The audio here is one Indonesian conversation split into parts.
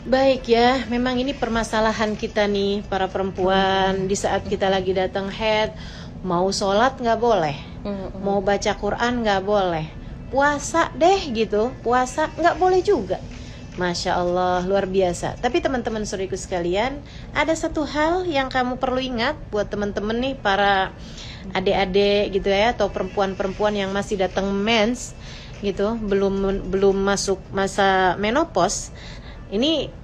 Baik ya, memang ini permasalahan kita nih para perempuan. Di saat kita lagi datang haid, mau sholat nggak boleh, mau baca Quran nggak boleh, puasa deh gitu, puasa nggak boleh juga. Masya Allah, luar biasa. Tapi teman-teman saudariku sekalian, ada satu hal yang kamu perlu ingat buat teman-teman nih, para adik-adik gitu ya, atau perempuan-perempuan yang masih datang mens gitu, belum masuk masa menopause. Ini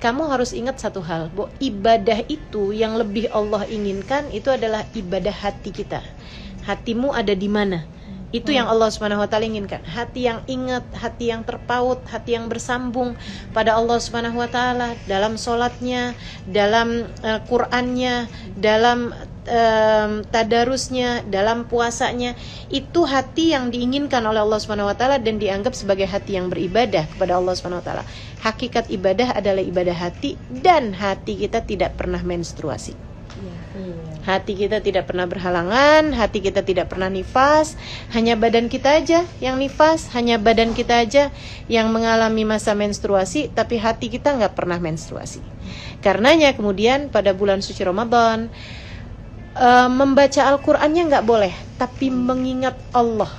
kamu harus ingat satu hal, bahwa ibadah itu yang lebih Allah inginkan itu adalah ibadah hati kita. Hatimu ada di mana? Itu yang Allah Subhanahu wa taala inginkan. Hati yang ingat, hati yang terpaut, hati yang bersambung pada Allah Subhanahu wa taala dalam salatnya, dalam Qur'annya, dalam tadarusnya, dalam puasanya. Itu hati yang diinginkan oleh Allah Subhanahu wa taala dan dianggap sebagai hati yang beribadah kepada Allah Subhanahu wa taala. Hakikat ibadah adalah ibadah hati, dan hati kita tidak pernah menstruasi. Hati kita tidak pernah berhalangan, hati kita tidak pernah nifas. Hanya badan kita aja yang nifas, hanya badan kita aja yang mengalami masa menstruasi, tapi hati kita nggak pernah menstruasi. Karenanya kemudian pada bulan suci Ramadan, membaca Al-Qur'annya nggak boleh, tapi mengingat Allah.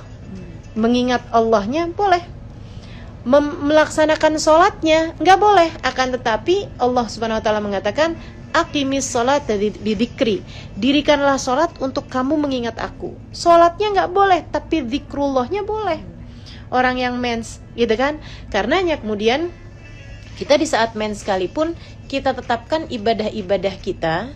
Mengingat Allahnya boleh. Melaksanakan sholatnya nggak boleh, akan tetapi Allah Subhanahu wa taala mengatakan, aqimis sholat bidzikri, dirikanlah sholat untuk kamu mengingat aku. Sholatnya nggak boleh, tapi zikrullahnya boleh. Orang yang mens gitu kan. Karenanya kemudian kita di saat mens sekalipun, kita tetapkan ibadah-ibadah kita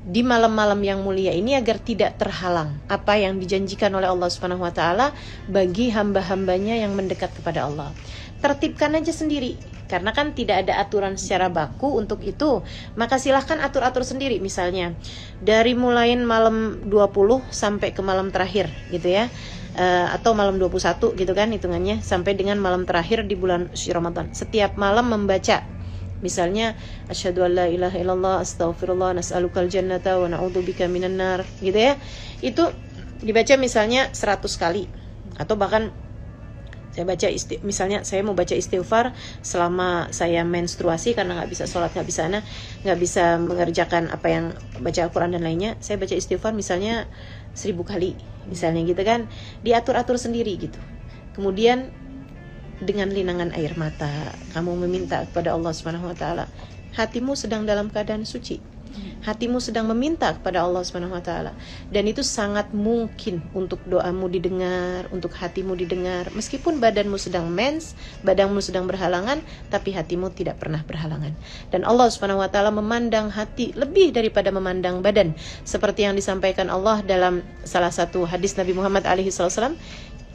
di malam-malam yang mulia ini agar tidak terhalang apa yang dijanjikan oleh Allah Subhanahu wa taala bagi hamba-hambanya yang mendekat kepada Allah. Tertibkan aja sendiri, karena kan tidak ada aturan secara baku untuk itu. Maka silahkan atur-atur sendiri, misalnya dari mulai malam 20 sampai ke malam terakhir gitu ya, atau malam 21 gitu kan hitungannya, sampai dengan malam terakhir di bulan suci Ramadan. Setiap malam membaca, misalnya asyhadu alla ilaha illallah, astaghfirullah, nas'alukal jannata wa na'udzubika minan nar gitu ya. Itu dibaca misalnya 100 kali, atau bahkan saya baca misalnya saya mau baca istighfar selama saya menstruasi karena nggak bisa sholat, nggak bisa mengerjakan apa yang baca Al-Quran dan lainnya. Saya baca istighfar misalnya 1000 kali misalnya gitu kan. Diatur-atur sendiri gitu. Kemudian dengan linangan air mata kamu meminta kepada Allah Subhanahu wa taala. Hatimu sedang dalam keadaan suci. Hatimu sedang meminta kepada Allah Subhanahu wa taala, dan itu sangat mungkin untuk doamu didengar, untuk hatimu didengar, meskipun badanmu sedang mens, badanmu sedang berhalangan, tapi hatimu tidak pernah berhalangan. Dan Allah Subhanahu wa taala memandang hati lebih daripada memandang badan, seperti yang disampaikan Allah dalam salah satu hadis Nabi Muhammad alaihi wasallam,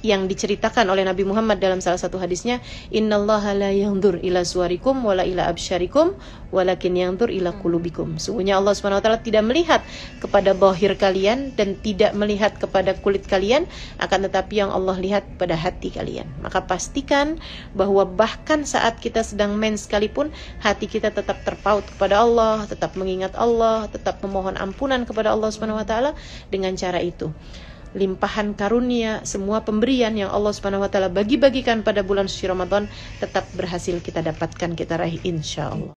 yang diceritakan oleh Nabi Muhammad dalam salah satu hadisnya, innallaha la yanzur ila suwarikum wala ila absyarikum walakin yanzur ila qulubikum. Sungguhnya Allah Subhanahu wa taala tidak melihat kepada zahir kalian dan tidak melihat kepada kulit kalian, akan tetapi yang Allah lihat pada hati kalian. Maka pastikan bahwa bahkan saat kita sedang mens sekalipun, hati kita tetap terpaut kepada Allah, tetap mengingat Allah, tetap memohon ampunan kepada Allah Subhanahu wa taala. Dengan cara itu, limpahan karunia, semua pemberian yang Allah Subhanahu wa taala bagi-bagikan pada bulan suci Ramadan tetap berhasil kita dapatkan, kita raih insyaallah.